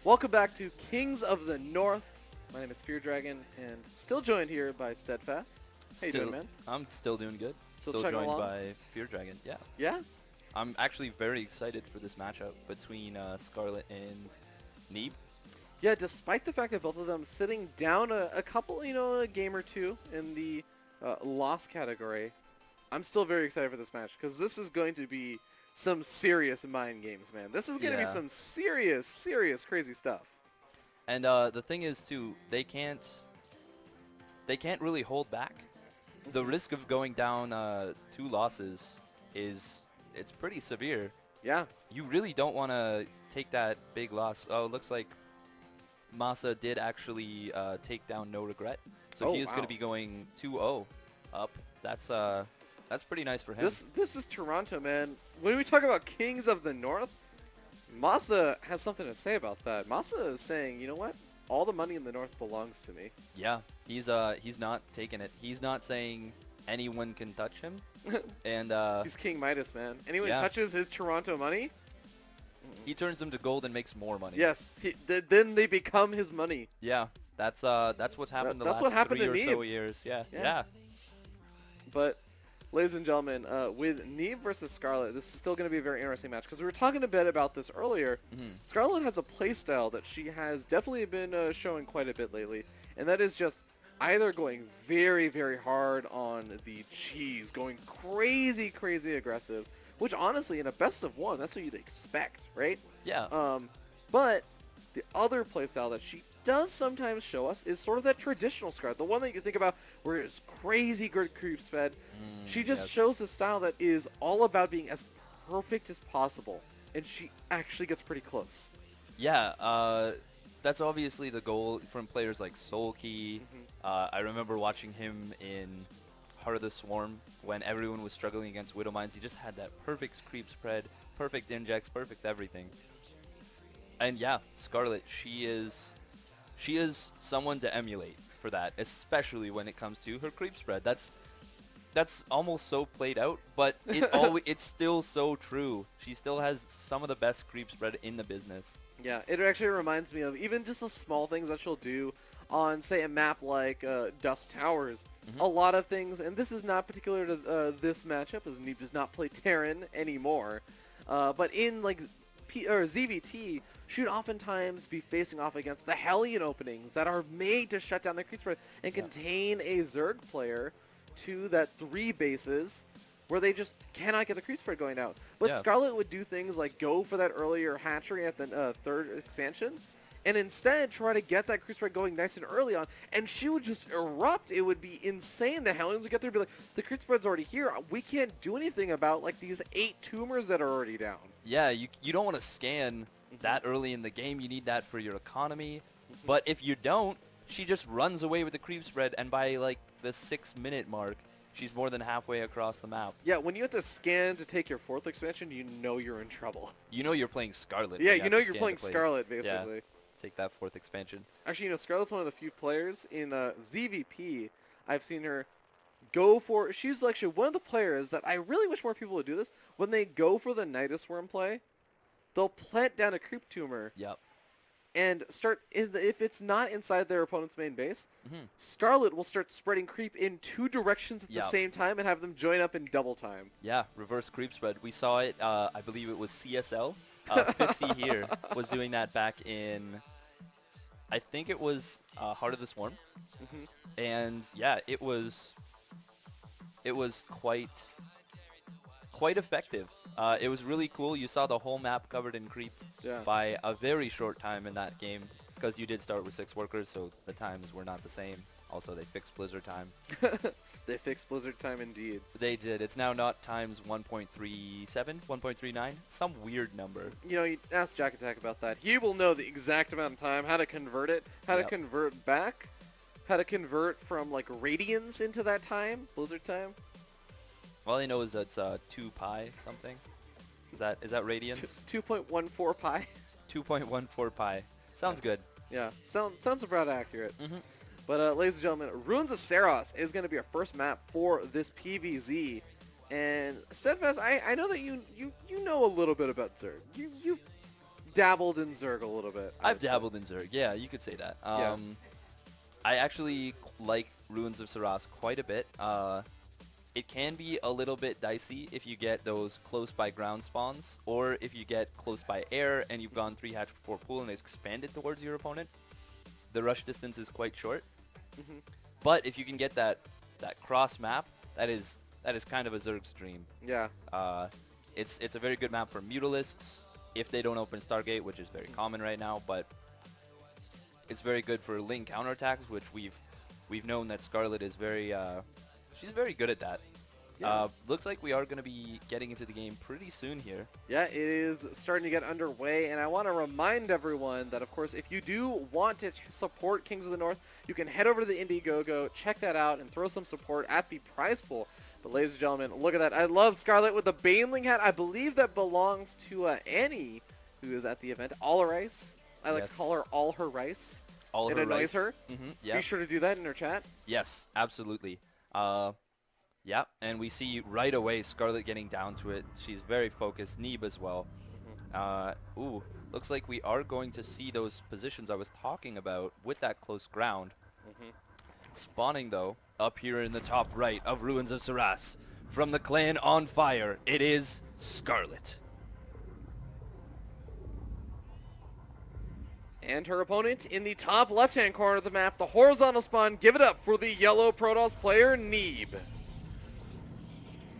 Welcome back to Kings of the North. My name is Fear Dragon, and still joined here by Steadfast. How you doing, man? I'm still doing good. Still Still chugging joined along? by Fear Dragon. Yeah. Yeah? I'm actually very excited for this matchup between Scarlett and Neeb. Yeah, despite the fact that both of them sitting down a couple, a game or two in the loss category, I'm still very excited for this match because this is going to be some serious mind games, man. This is going to be Yeah. some serious crazy stuff. And the thing is too, they can't really hold back. The risk of going down 2 losses it's pretty severe. Yeah. You really don't want to take that big loss. Oh, it looks like Masa did actually take down No Regret. So Oh, he is going wow. to be going 2-0 up. That's pretty nice for him. This is Toronto, man. When we talk about Kings of the North, Masa has something to say about that. Masa is saying, you know what? All the money in the North belongs to me. Yeah, he's not taking it. He's not saying anyone can touch him. And He's King Midas, man. Anyone Yeah. touches his Toronto money, he turns them to gold and makes more money. yes, then they become his money. Yeah, that's what's happened the that's last what happened 3 or to so Neeb. years. Yeah. Yeah. But, ladies and gentlemen, with Neeb versus Scarlett, this is still going to be a very interesting match because we were talking a bit about this earlier. Mhm. Scarlett has a playstyle that she has definitely been showing quite a bit lately, and that is just either going very hard on the cheese, going crazy aggressive, which honestly, in a best of one, that's what you'd expect, right? Yeah. But the other playstyle that she does sometimes show us is sort of that traditional Scarlett, the one that you think about where it's crazy good creeps fed. She just yes. shows a style that is all about being as perfect as possible, and she actually gets pretty close. Yeah. That's obviously the goal from players like Soulkey. I remember watching him in Heart of the Swarm when everyone was struggling against Widow Mines. He just had that perfect creep spread, perfect injects, perfect everything. And yeah, Scarlett, she is someone to emulate for that, especially when it comes to her creep spread. That's almost so played out, but it's still so true. She still has some of the best creep spread in the business. Yeah, it actually reminds me of even just the small things that she'll do on, say, a map like Dust Towers. A lot of things, and this is not particular to this matchup, as Neeb does not play Terran anymore. But in like ZVT, she'd oftentimes be facing off against the Hellion openings that are made to shut down the creep spread and contain a Zerg player to that 3 bases where they just cannot get the creep spread going out. But Yeah. Scarlett would do things like go for that earlier hatchery at the 3rd expansion, and instead try to get that creep spread going nice and early on, and she would just erupt. It would be insane. The Hellions would get there and be like, the creep spread's already here. We can't do anything about like these 8 tumors that are already down. Yeah, you don't want to scan that early in the game. You need that for your economy. But if you don't, she just runs away with the creep spread, and by like the 6-minute mark, she's more than halfway across the map. Yeah, when you have to scan to take your 4th expansion, you know you're in trouble. You know you're playing Scarlet. Yeah, when you have know to you're scan playing to play. Scarlet, Yeah, basically. take that 4th expansion. Actually, Scarlett's one of the few players in ZVP I've seen her go for. She's actually one of the players that I really wish more people would do this. When they go for the Nidus Worm play, they'll plant down a creep tumor Yep. and start. If it's not inside their opponent's main base, Scarlet will start spreading creep in 2 directions at the Yep. same time and have them join up in double time. Yeah, reverse creep spread. We saw it, I believe it was CSL. Fitzy here was doing that back in, I think it was Heart of the Swarm. And yeah, it was quite effective. It was really cool. You saw the whole map covered in creep Yeah. by a very short time in that game, because you did start with 6 workers, so the times were not the same. Also, they fixed Blizzard time. They fixed Blizzard time indeed. They did. It's now not times 1.37, 1.39, some weird number. You ask Jack Attack about that. He will know the exact amount of time, how to convert it, how to Yep. convert back, how to convert from like radians into that time, Blizzard time. All I know is it's 2 pi something. Is that radians? 2.14 pi. 2.14 pi. Sounds good. Yeah, sounds about accurate. Mhm. But ladies and gentlemen, Ruins of Saros is going to be our first map for this PVZ. And Steadfast, I know that you know a little bit about Zerg. You've dabbled in Zerg a little bit. I've dabbled in Zerg. Yeah, you could say that. Yeah. I actually like Ruins of Saras quite a bit. It can be a little bit dicey if you get those close by ground spawns, or if you get close by air and you've gone 3 hatch before pool and it's expanded towards your opponent. The rush distance is quite short. But if you can get that cross map, that is kind of a Zerg's dream. Yeah. It's a very good map for Mutalisks if they don't open Stargate, which is very common right now, but it's very good for Ling counterattacks, which we've known that Scarlett is very she's very good at that. Yeah. Looks like we are going to be getting into the game pretty soon here. Yeah, it is starting to get underway, and I want to remind everyone that, of course, if you do want to support Kings of the North, you can head over to the Indiegogo, check that out, and throw some support at the prize pool. But ladies and gentlemen, look at that. I love Scarlett with the Baneling hat. I believe that belongs to Annie, who is at the event. All her rice. I like to call her All Her Rice. All it her annoys rice. her. Yeah. Be sure to do that in her chat. Yes, absolutely. Yeah, and we see right away Scarlett getting down to it. She's very focused. Neeb as well. Ooh, looks like we are going to see those positions I was talking about with that close ground. Spawning, though, up here in the top right of Ruins of Saras. From the clan on fire, it is Scarlett. And her opponent in the top left-hand corner of the map, the horizontal spawn. Give it up for the yellow Protoss player, Neeb.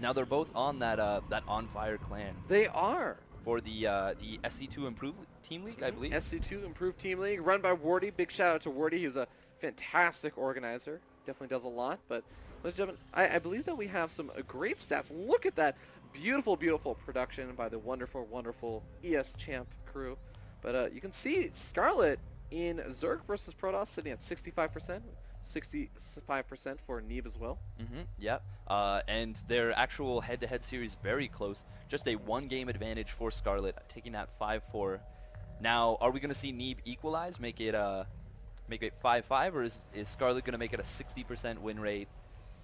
Now they're both on that on fire clan. They are. For the SC2 Improved Team League, I believe. SC2 Improved Team League, run by Wardy. Big shout out to Wardy. He's a fantastic organizer. Definitely does a lot. But, ladies and gentlemen, I believe that we have some great stats. Look at that beautiful, beautiful production by the wonderful, wonderful ESChamp crew. But you can see Scarlett in Zerg versus Protoss sitting at 65%. 65% for Neeb as well. Yep. And their actual head-to-head series very close. Just a 1-game advantage for Scarlett, taking that 5-4. Now, are we going to see Neeb equalize, make it 5-5, or is Scarlett going to make it a 60% win rate,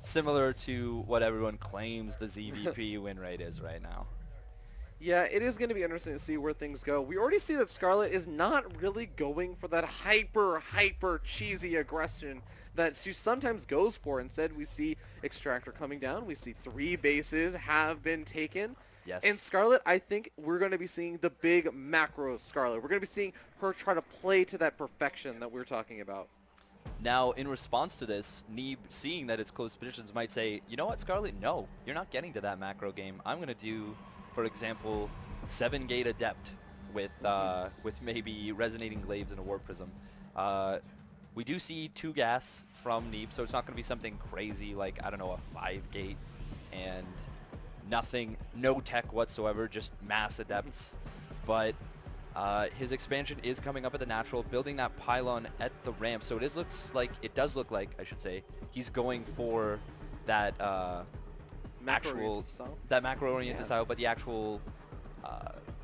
similar to what everyone claims the ZVP win rate is right now? Yeah, it is going to be interesting to see where things go. We already see that Scarlett is not really going for that hyper cheesy aggression that she sometimes goes for. Instead, we see Extractor coming down. We see 3 bases have been taken. Yes. And Scarlett, I think we're going to be seeing the big macro Scarlett. We're going to be seeing her try to play to that perfection that we're talking about. Now, in response to this, Neeb, seeing that it's close positions, might say, you know what, Scarlett? No, you're not getting to that macro game. I'm going to do, for example, 7-gate Adept with maybe Resonating Glaives and a Warp Prism. We do see 2 gas from Neeb, so it's not going to be something crazy like, I don't know, a 5-gate and nothing, no tech whatsoever, just mass Adepts. But his expansion is coming up at the natural, building that pylon at the ramp, so it does look like, I should say, he's going for that macro-oriented style, but the actual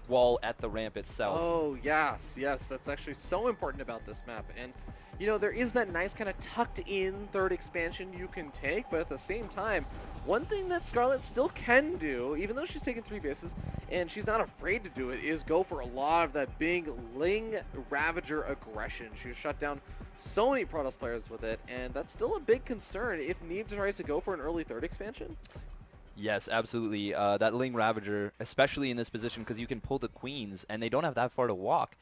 wall at the ramp itself. Oh, yes, that's actually so important about this map. And, you know, there is that nice kind of tucked-in third expansion you can take, but at the same time, one thing that Scarlett still can do, even though she's taken 3 bases, and she's not afraid to do it, is go for a lot of that big Ling Ravager aggression. She's shut down so many Protoss players with it, and that's still a big concern if Neeb tries to go for an early third expansion. Yes, absolutely. That Ling Ravager, especially in this position, because you can pull the queens, and they don't have that far to walk.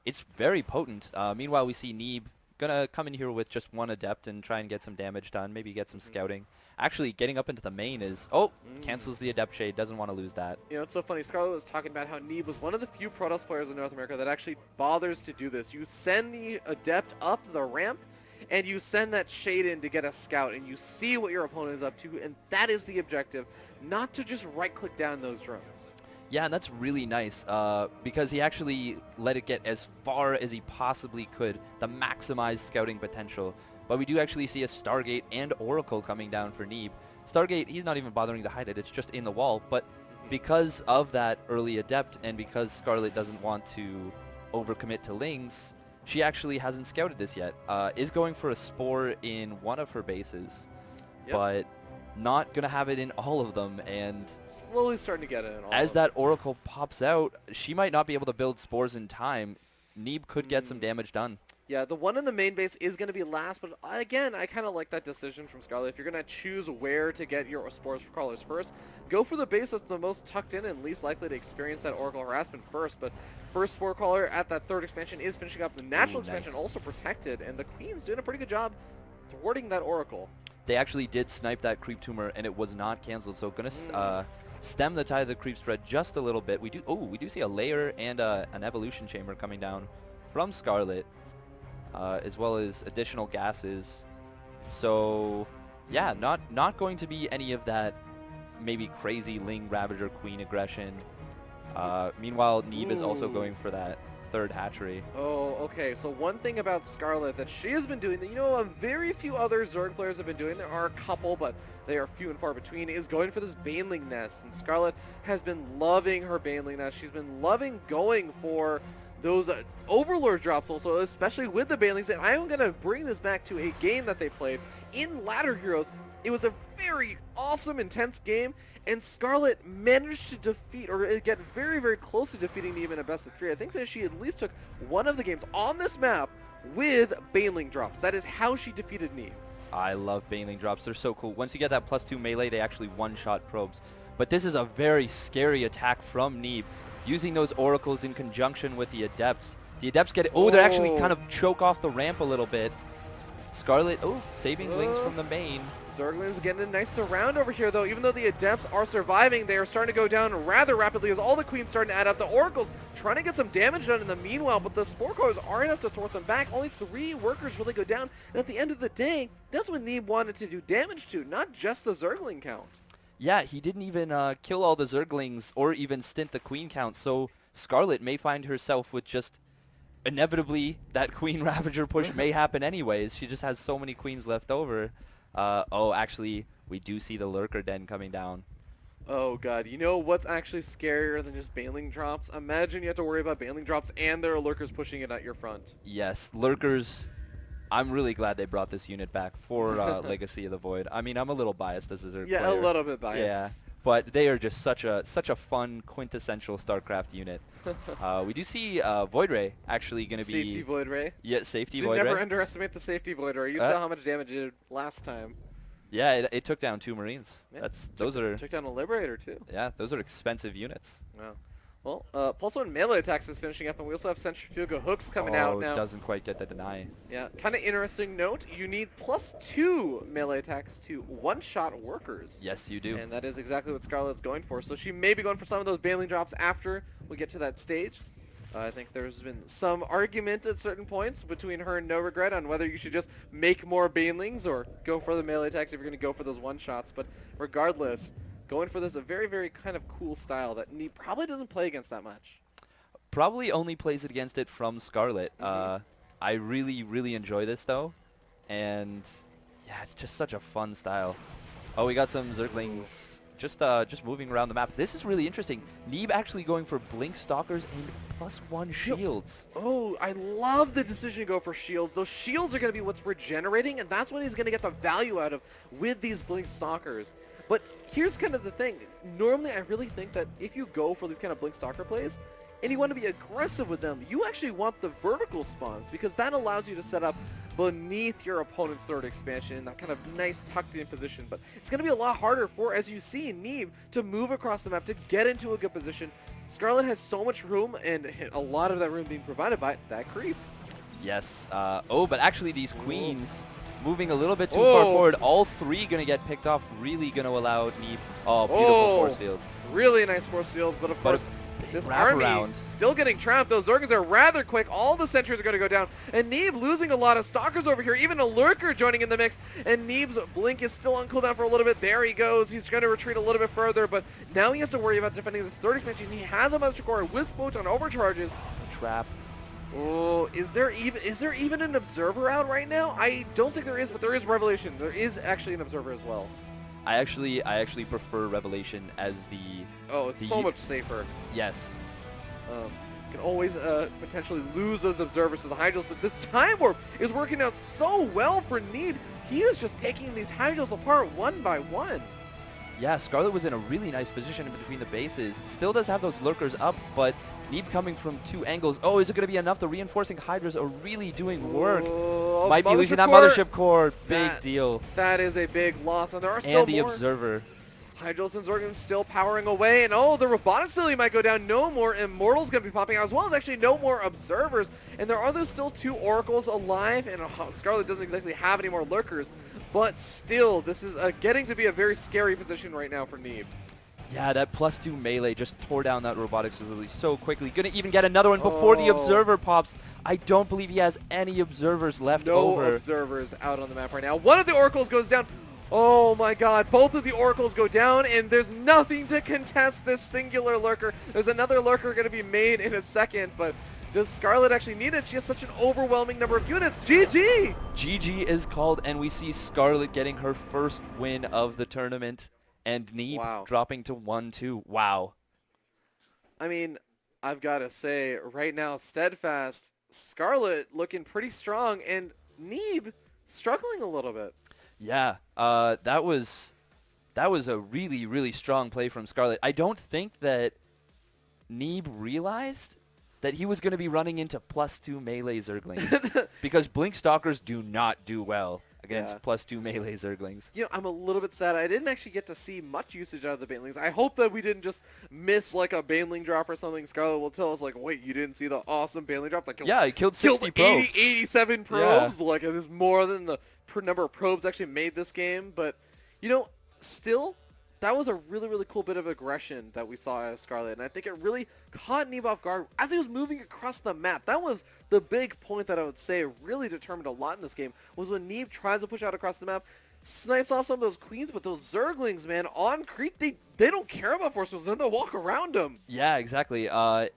It's very potent. Meanwhile, we see Neeb gonna come in here with just 1 Adept and try and get some damage done, maybe get some scouting. Actually, getting up into the main is, cancels the Adept Shade, doesn't want to lose that. You know, it's so funny. Scarlett was talking about how Neeb was one of the few Protoss players in North America that actually bothers to do this. You send the Adept up the ramp, and you send that Shade in to get a scout, and you see what your opponent is up to, and that is the objective, not to just right-click down those drones. Yeah, and that's really nice because he actually let it get as far as he possibly could, the maximized scouting potential. But we do actually see a Stargate and Oracle coming down for Neeb. Stargate, he's not even bothering to hide it, it's just in the wall. But because of that early Adept and because Scarlett doesn't want to overcommit to Lings, she actually hasn't scouted this yet. Is going for a Spore in one of her bases, but not going to have it in all of them, and Slowly starting to get it in all as of that Oracle pops out, she might not be able to build spores in time. Neeb could get some damage done. Yeah, the one in the main base is going to be last, but again, I kind of like that decision from Scarlett. If you're going to choose where to get your spores for crawlers first, go for the base that's the most tucked in and least likely to experience that Oracle harassment first. But first spore crawler at that third expansion is finishing up. The natural expansion also protected, and the Queen's doing a pretty good job thwarting that Oracle. They actually did snipe that creep tumor, and it was not canceled, so going to stem the tide of the creep spread just a little bit. We do see a layer and an evolution chamber coming down from Scarlett. As well as additional gases. So, yeah, not going to be any of that maybe crazy Ling Ravager Queen aggression. Meanwhile, Neeb is also going for that third hatchery. Oh, okay. So one thing about Scarlett that she has been doing that, you know, very few other Zerg players have been doing, there are a couple, but they are few and far between, is going for this Baneling Nest. And Scarlett has been loving her Baneling Nest. She's been loving going for those Overlord drops also, especially with the Banelings. And I'm going to bring this back to a game that they played in Ladder Heroes. It was a very awesome, intense game, and Scarlett managed to defeat, or get very, very close to defeating Neeb in a best of 3. I think that she at least took one of the games on this map with Baneling drops. That is how she defeated Neeb. I love Baneling drops. They're so cool. Once you get that +2 melee, they actually one-shot probes. But this is a very scary attack from Neeb, using those oracles in conjunction with the adepts. The adepts get it. Oh, they actually kind of choke off the ramp a little bit. Scarlett, saving Lings from the main. Zergling's getting a nice surround over here, though. Even though the adepts are surviving, they are starting to go down rather rapidly as all the queens starting to add up. The oracles trying to get some damage done in the meanwhile, but the spore cores aren't enough to thwart them back. Only 3 workers really go down, and at the end of the day, that's what Neeb wanted to do damage to, not just the Zergling count. Yeah, he didn't even kill all the Zerglings or even stint the queen count, so Scarlett may find herself with just inevitably that Queen Ravager push may happen anyways. She just has so many queens left over. Actually, we do see the Lurker Den coming down. Oh god, you know what's actually scarier than just Baneling drops? Imagine you have to worry about Baneling drops and there are Lurkers pushing it at your front. Yes, Lurkers. I'm really glad they brought this unit back for Legacy of the Void. I mean, I'm a little biased as a Zerg player. Yeah, a little bit biased. Yeah, but they are just such a fun, quintessential StarCraft unit. We do see Void Ray actually going to be... Safety Void Ray? Yeah, Safety Void Ray. Never underestimate the Safety Void Ray. You saw how much damage it did last time. Yeah, it took down 2 Marines. Yeah, took down a Liberator too. Yeah, those are expensive units. Wow. Well, Pulse 1 melee attacks is finishing up, and we also have Centrifugal Hooks coming out now. Doesn't quite get the deny. Yeah, kind of interesting note. You need +2 melee attacks to one-shot workers. Yes, you do. And that is exactly what Scarlett's going for. So she may be going for some of those Baneling drops after we get to that stage. I think there's been some argument at certain points between her and No Regret on whether you should just make more Banelings or go for the melee attacks if you're going to go for those one-shots. But regardless, going for this a very, very kind of cool style that Neeb probably doesn't play against that much. Probably only plays against it from Scarlett. I really, really enjoy this though. And yeah, it's just such a fun style. Oh, we got some Zerglings just moving around the map. This is really interesting. Neeb actually going for Blink Stalkers and +1 shields. Oh, I love the decision to go for shields. Those shields are going to be what's regenerating, and that's what he's going to get the value out of with these Blink Stalkers. But here's kind of the thing. Normally, I really think that if you go for these kind of Blink Stalker plays, and you want to be aggressive with them, you actually want the vertical spawns, because that allows you to set up beneath your opponent's third expansion in that kind of nice tucked in position. But it's going to be a lot harder for, as you see, Neeb to move across the map, to get into a good position. Scarlett has so much room, and a lot of that room being provided by that creep. Yes. But actually these queens moving a little bit too far forward. All 3 going to get picked off. Really going to allow Neeb. Oh, beautiful force fields. Really nice force fields, but of course, this army around. Still getting trapped. Those Zergers are rather quick. All the sentries are going to go down. And Neeb losing a lot of Stalkers over here. Even a Lurker joining in the mix. And Neeb's Blink is still on cooldown for a little bit. There he goes. He's going to retreat a little bit further. But now he has to worry about defending this third expansion. He has a Master Core with Photon overcharges. Trap. Oh, is there even an Observer out right now? I don't think there is, but there is Revelation. There is actually an Observer as well. I actually prefer Revelation as the... Oh, it's so much safer. Yes. can always potentially lose those observers to the Hydros, but this Time Warp is working out so well for Neeb. He is just picking these Hydros apart one by one. Yeah, Scarlett was in a really nice position in between the bases. Still does have those lurkers up, but Neeb coming from 2 angles. Oh, is it going to be enough? The reinforcing Hydras are really doing work. Might be losing that mothership core. Big deal. That is a big loss, and there are still and the more. observer. Hydros and Zorgon still powering away, and oh, the robotic facility might go down. No more Immortals going to be popping out, as well as actually no more observers. And there are those still 2 Oracles alive, and Scarlett doesn't exactly have any more lurkers. But still, this is getting to be a very scary position right now for Neeb. Yeah, that +2 melee just tore down that robotics facility so quickly. Gonna even get another one before the observer pops. I don't believe he has any observers left over. No observers out on the map right now. One of the Oracles goes down. Oh my god, both of the Oracles go down, and there's nothing to contest this singular lurker. There's another lurker going to be made in a second, but does Scarlett actually need it? She has such an overwhelming number of units. GG! GG is called, and we see Scarlett getting her first win of the tournament, and Neeb dropping to 1-2. Wow. I mean, I've got to say, right now, Steadfast, Scarlett looking pretty strong, and Neeb struggling a little bit. Yeah, that was a really, really strong play from Scarlett. I don't think that Neeb realized that he was going to be running into +2 melee Zerglings because Blink Stalkers do not do well against +2 melee Zerglings. You know, I'm a little bit sad. I didn't actually get to see much usage out of the Banelings. I hope that we didn't just miss like a Baneling drop or something. Scarlett will tell us like, wait, you didn't see the awesome Baneling drop? Like, yeah, he killed 60 probes. 87 probes. Yeah. Like, it was more than the number of probes actually made this game. But, you know, still, that was a really, really cool bit of aggression that we saw out of Scarlett, and I think it really caught Neeb off guard as he was moving across the map. That was the big point that I would say really determined a lot in this game, was when Neeb tries to push out across the map, snipes off some of those queens, but those Zerglings, man, on creep, they don't care about force fields, they'll walk around them. Yeah, exactly. I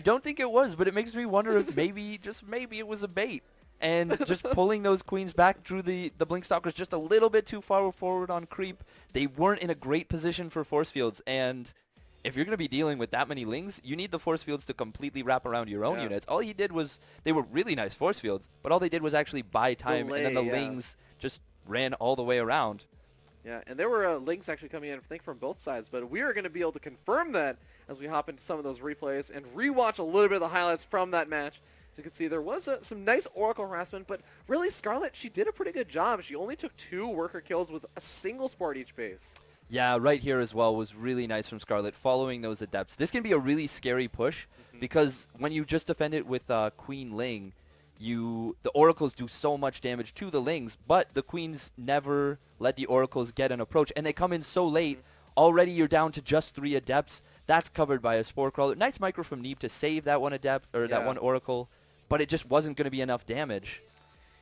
don't think it was, but it makes me wonder if maybe, just maybe, it was a bait. And just pulling those queens back through the Blink Stalkers just a little bit too far forward on creep. They weren't in a great position for force fields, and if you're going to be dealing with that many lings, you need the force fields to completely wrap around your own units. All he did was, they were really nice force fields, but all they did was actually buy time, and then the lings just ran all the way around. Yeah, and there were links actually coming in, I think, from both sides, but we are going to be able to confirm that as we hop into some of those replays and rewatch a little bit of the highlights from that match. You can see there was some nice Oracle harassment, but really Scarlett, she did a pretty good job. She only took 2 worker kills with a single sport each base. Yeah, right here as well was really nice from Scarlett, following those adepts. This can be a really scary push, because when you just defend it with Queen Ling, the Oracles do so much damage to the Lings, but the Queens never let the Oracles get an approach, and they come in so late. Already you're down to just 3 adepts. That's covered by a Spore Crawler. Nice micro from Neeb to save that one adept, or that one Oracle. But it just wasn't going to be enough damage.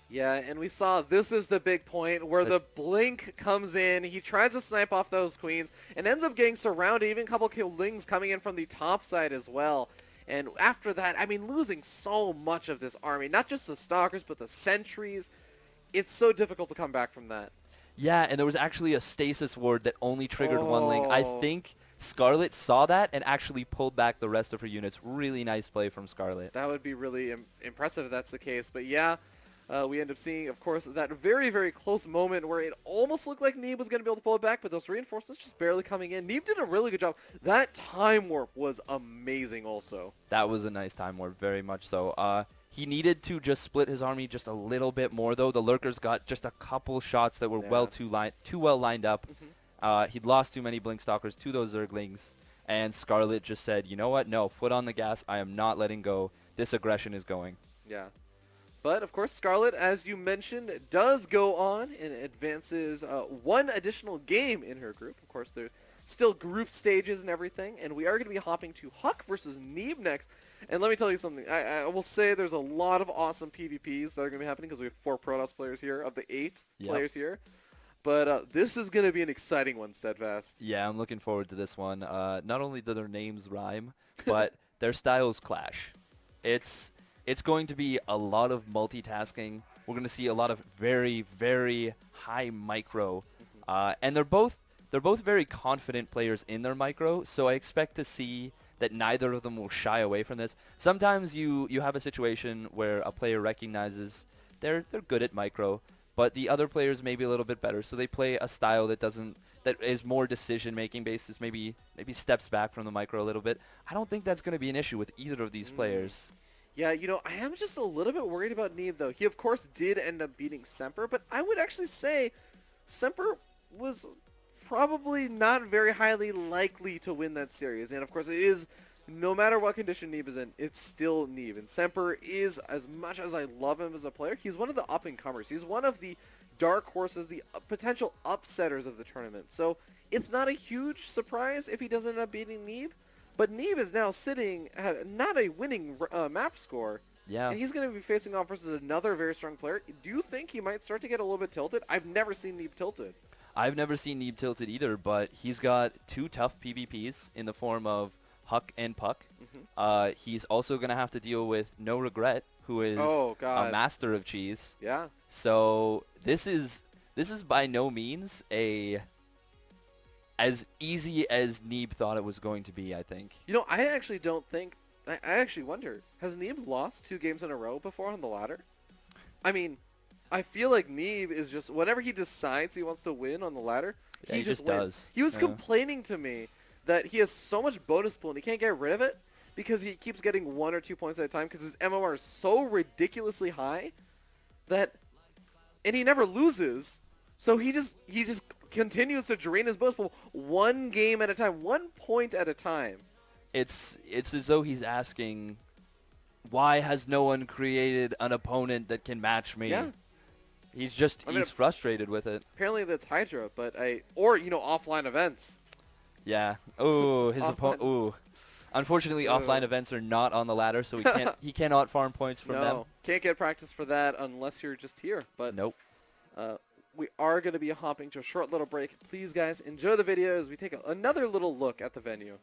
Yeah, and we saw this is the big point where the Blink comes in. He tries to snipe off those queens and ends up getting surrounded. Even a couple killings coming in from the top side as well. And after that, I mean, losing so much of this army. Not just the Stalkers, but the Sentries. It's so difficult to come back from that. Yeah, and there was actually a Stasis Ward that only triggered one Ling. I think Scarlett saw that and actually pulled back the rest of her units. Really nice play from Scarlett. That would be really impressive if that's the case. But yeah, we end up seeing, of course, that very, very close moment where it almost looked like Neeb was going to be able to pull it back, but those reinforcements just barely coming in. Neeb did a really good job. That time warp was amazing also. That was a nice time warp, very much so. He needed to just split his army just a little bit more, though. The Lurkers got just a couple shots that were too well lined up. He'd lost too many Blink Stalkers to those Zerglings, and Scarlett just said, you know what, no, foot on the gas, I am not letting go. This aggression is going. Yeah. But, of course, Scarlett, as you mentioned, does go on and advances 1 additional game in her group. Of course, there's still group stages and everything, and we are going to be hopping to Huck versus Neeb next. And let me tell you something. I will say there's a lot of awesome PvPs that are going to be happening because we have 4 Protoss players here of the 8 players here. But this is going to be an exciting one, Steadfast. Yeah, I'm looking forward to this one. Not only do their names rhyme, but their styles clash. It's going to be a lot of multitasking. We're going to see a lot of very, very high micro. And they're both very confident players in their micro, so I expect to see that neither of them will shy away from this. Sometimes you have a situation where a player recognizes they're good at micro, but the other players may be a little bit better, so they play a style that is more decision-making based, maybe steps back from the micro a little bit. I don't think that's going to be an issue with either of these players. Yeah, I am just a little bit worried about Neeb, though. He, of course, did end up beating Semper, but I would actually say Semper was probably not very highly likely to win that series. And, of course, it is, no matter what condition Neeb is in, it's still Neeb. And Semper is, as much as I love him as a player, he's one of the up-and-comers. He's one of the dark horses, the potential upsetters of the tournament. So it's not a huge surprise if he doesn't end up beating Neeb. But Neeb is now sitting at not a winning map score. Yeah. And he's going to be facing off versus another very strong player. Do you think he might start to get a little bit tilted? I've never seen Neeb tilted. I've never seen Neeb tilted either, but he's got 2 tough PvPs in the form of Huck and Puck. He's also going to have to deal with No Regret, who is a master of cheese. Yeah. So this is by no means as easy as Neeb thought it was going to be, I think. I actually don't think... I actually wonder, has Neeb lost 2 games in a row before on the ladder? I mean, I feel like Neeb is just... Whenever he decides he wants to win on the ladder, he just wins. Does. He was complaining to me that he has so much bonus pool and he can't get rid of it because he keeps getting 1 or 2 points at a time because his MOR is so ridiculously high that... And he never loses, so he just continues to drain his bonus pool 1 game at a time, 1 point at a time. It's as though he's asking, why has no one created an opponent that can match me? Yeah. He's frustrated with it. Apparently that's Hydra, but offline events. Yeah. Oh, his opponent. Oh. Unfortunately, offline events are not on the ladder, so he cannot farm points from them. Can't get practice for that unless you're just here. But nope. We are going to be hopping to a short little break. Please, guys, enjoy the video as we take another little look at the venue.